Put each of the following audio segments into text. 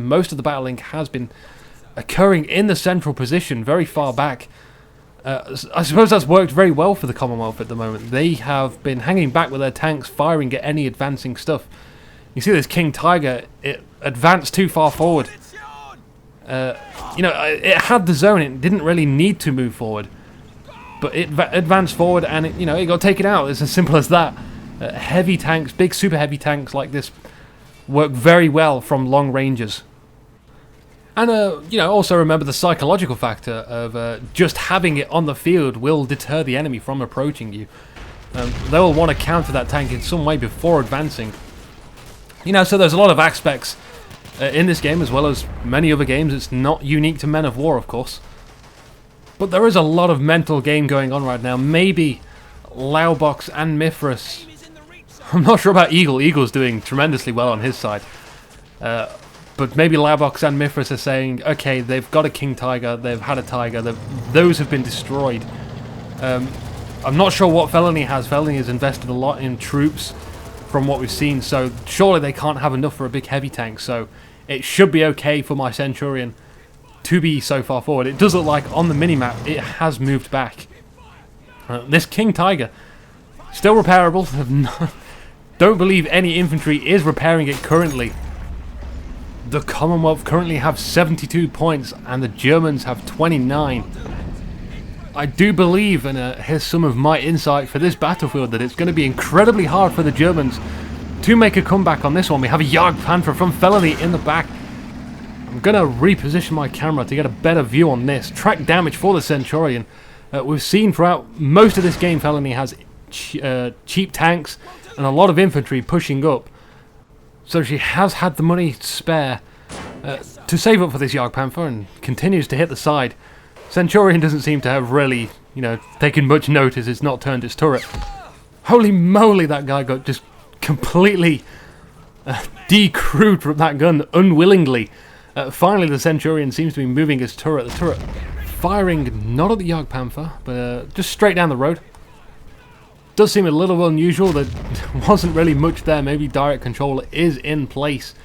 most of the battling has been occurring in the central position, very far back. I suppose that's worked very well for the Commonwealth at the moment. They have been hanging back with their tanks, firing at any advancing stuff. You see this King Tiger, it advanced too far forward. It had the zone, it didn't really need to move forward. But it advanced forward and it got taken out. It's as simple as that. Heavy tanks, big super heavy tanks like this work very well from long ranges. And also remember the psychological factor of just having it on the field will deter the enemy from approaching you. They will want to counter that tank in some way before advancing. So there's a lot of aspects in this game as well as many other games. It's not unique to Men of War, of course. But there is a lot of mental game going on right now. Maybe Laubox and Mithras. I'm not sure about Eagle. Eagle's doing tremendously well on his side. But maybe Laubox and Mithras are saying, okay, they've got a King Tiger, they've had a Tiger, those have been destroyed. I'm not sure what Felony has. Felony has invested a lot in troops from what we've seen, so surely they can't have enough for a big heavy tank, so it should be okay for my Centurion to be so far forward. It does look like on the minimap it has moved back. This King Tiger, still repairable. Don't believe any infantry is repairing it currently. The Commonwealth currently have 72 points and the Germans have 29. I do believe, and here's some of my insight for this battlefield, that it's going to be incredibly hard for the Germans to make a comeback on this one. We have a Jagdpanther from Felony in the back. I'm going to reposition my camera to get a better view on this. Track damage for the Centurion. We've seen throughout most of this game Felony has cheap tanks and a lot of infantry pushing up. So she has had the money to spare to save up for this Jagdpanther and continues to hit the side. Centurion doesn't seem to have really, taken much notice. It's not turned its turret. Holy moly, that guy got just completely decrewed from that gun unwillingly. Finally, the Centurion seems to be moving his turret. The turret firing not at the Jagdpanther, but just straight down the road. Does seem a little unusual. There wasn't really much there. Maybe direct control is in place.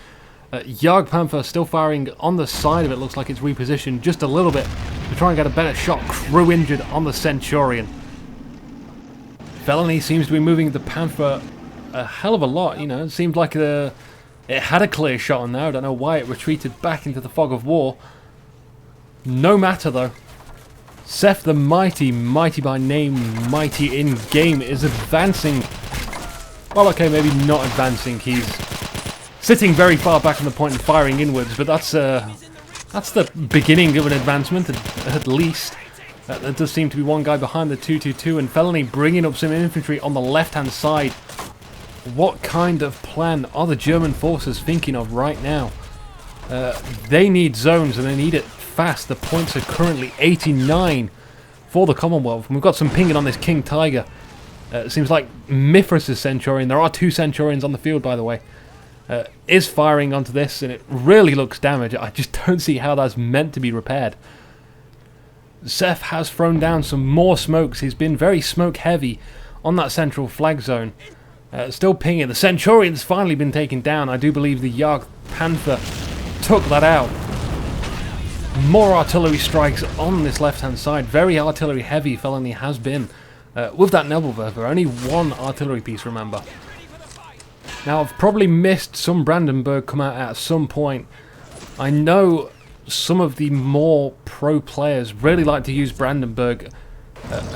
Jagdpanther still firing on the side of it. Looks like it's repositioned just a little bit to try and get a better shot. Crew injured on the Centurion. Felony seems to be moving the Panther a hell of a lot. It seemed like it had a clear shot on there. I don't know why it retreated back into the fog of war. No matter though. Seth the Mighty, mighty by name, mighty in game, is advancing. Well, okay, maybe not advancing. He's sitting very far back on the point and firing inwards, but that's the beginning of an advancement, at least. There does seem to be one guy behind the 222, and Felony bringing up some infantry on the left-hand side. What kind of plan are the German forces thinking of right now? They need zones, and they need it fast. The points are currently 89 for the Commonwealth. And we've got some pinging on this King Tiger. It seems like Mithras' Centurion, there are 2 Centurions on the field by the way, is firing onto this, and it really looks damaged. I just don't see how that's meant to be repaired. Seth has thrown down some more smokes. He's been very smoke heavy on that central flag zone. Still pinging. The Centurion's finally been taken down. I do believe the Jagdpanther took that out. More artillery strikes on this left-hand side. Very artillery heavy Felony has been. With that Nebelwerfer, only 1 artillery piece, remember. Now, I've probably missed some Brandenburg come out at some point. I know some of the more pro players really like to use Brandenburg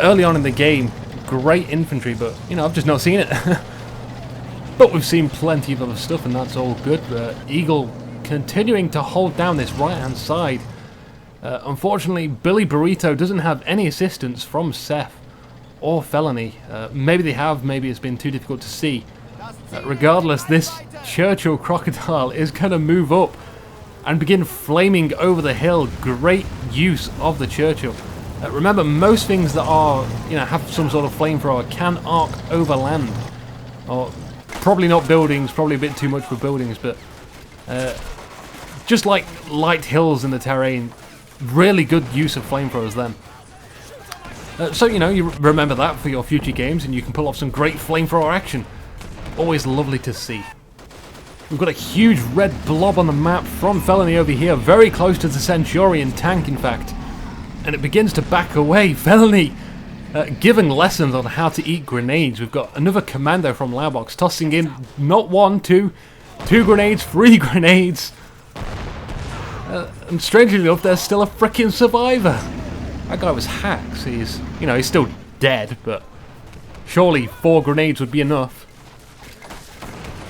early on in the game. Great infantry, but, I've just not seen it. But we've seen plenty of other stuff, and that's all good. Eagle continuing to hold down this right-hand side. Unfortunately, Billy Burrito doesn't have any assistance from Seth or Felony. Maybe they have, maybe it's been too difficult to see. Regardless, this Churchill Crocodile is going to move up and begin flaming over the hill. Great use of the Churchill. Remember, most things that are, have some sort of flamethrower can arc over land. Or probably not buildings, probably a bit too much for buildings, but just like light hills in the terrain, really good use of flamethrowers then. So, you remember that for your future games, and you can pull off some great flamethrower action. Always lovely to see. We've got a huge red blob on the map from Felony over here, very close to the Centurion tank, in fact. And it begins to back away. Felony giving lessons on how to eat grenades. We've got another commando from Laubox tossing in not one, two grenades, 3 grenades. And strangely enough, there's still a frickin' survivor. That guy was hacks. He's still dead, but surely 4 grenades would be enough.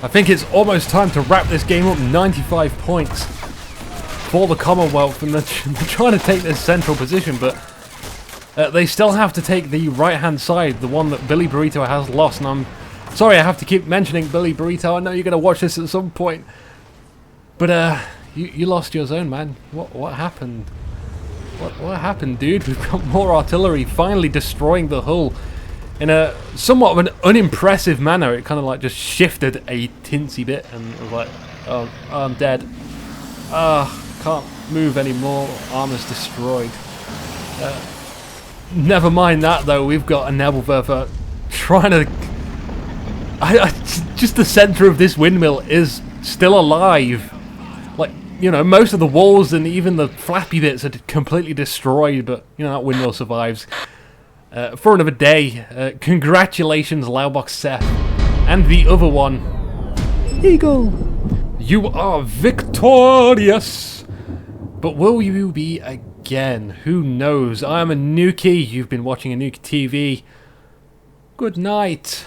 I think it's almost time to wrap this game up. 95 points for the Commonwealth, and they're trying to take this central position, but they still have to take the right-hand side, the one that Billy Burrito has lost. And I'm sorry I have to keep mentioning Billy Burrito. I know you're going to watch this at some point, but you lost your zone, man. What happened? What happened, dude? We've got more artillery finally destroying the hull in a somewhat of an unimpressive manner. It kind of like just shifted a tinsy bit and was like, oh, I'm dead. Can't move anymore. Armor's destroyed. Never mind that though. We've got a Nebelwerfer trying to. Just the center of this windmill is still alive. Like, most of the walls and even the flappy bits are completely destroyed, but that windmill survives. For another day. Congratulations, Laubox Seth. And the other one, Eagle. You are victorious. But will you be again? Who knows? I am a Nuki. You've been watching a Nuki TV. Good night.